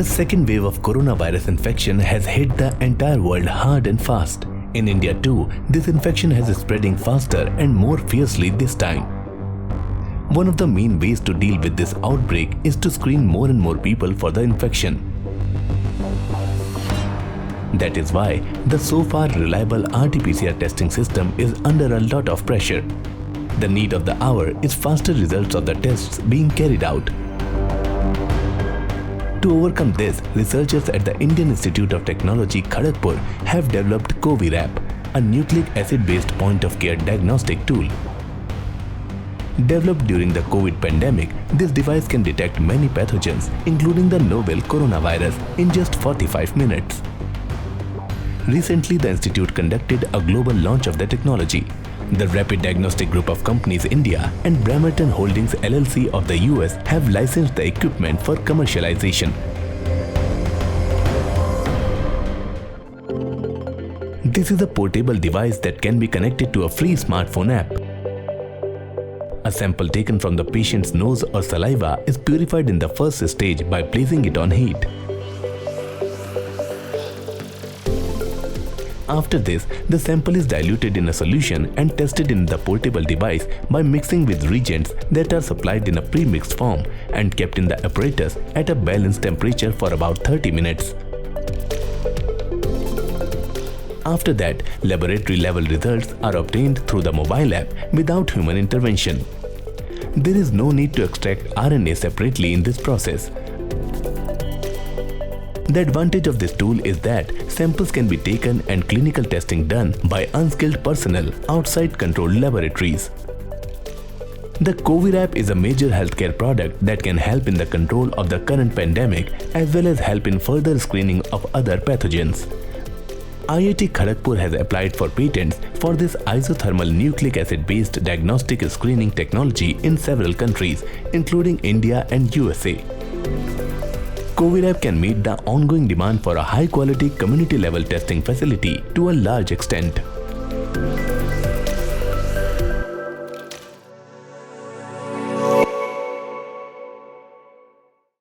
The second wave of coronavirus infection has hit the entire world hard and fast. In India too, this infection is spreading faster and more fiercely this time. One of the main ways to deal with this outbreak is to screen more and more people for the infection. That is why the so far reliable RT-PCR testing system is under a lot of pressure. The need of the hour is faster results of the tests being carried out. To overcome this, researchers at the Indian Institute of Technology, Kharagpur have developed COVIRAP, a nucleic acid-based point-of-care diagnostic tool. Developed during the COVID pandemic, this device can detect many pathogens, including the novel coronavirus, in just 45 minutes. Recently, the institute conducted a global launch of the technology. The Rapid Diagnostic Group of Companies India and Bremerton Holdings LLC of the US have licensed the equipment for commercialization. This is a portable device that can be connected to a free smartphone app. A sample taken from the patient's nose or saliva is purified in the first stage by placing it on heat. After this, the sample is diluted in a solution and tested in the portable device by mixing with reagents that are supplied in a pre-mixed form and kept in the apparatus at a balanced temperature for about 30 minutes. After that, laboratory level results are obtained through the mobile app without human intervention. There is no need to extract RNA separately in this process. The advantage of this tool is that samples can be taken and clinical testing done by unskilled personnel outside controlled laboratories. The COVIRAP is a major healthcare product that can help in the control of the current pandemic as well as help in further screening of other pathogens. IIT Kharagpur has applied for patents for this isothermal nucleic acid-based diagnostic screening technology in several countries, including India and USA. COVIRAP can meet the ongoing demand for a high-quality community-level testing facility to a large extent.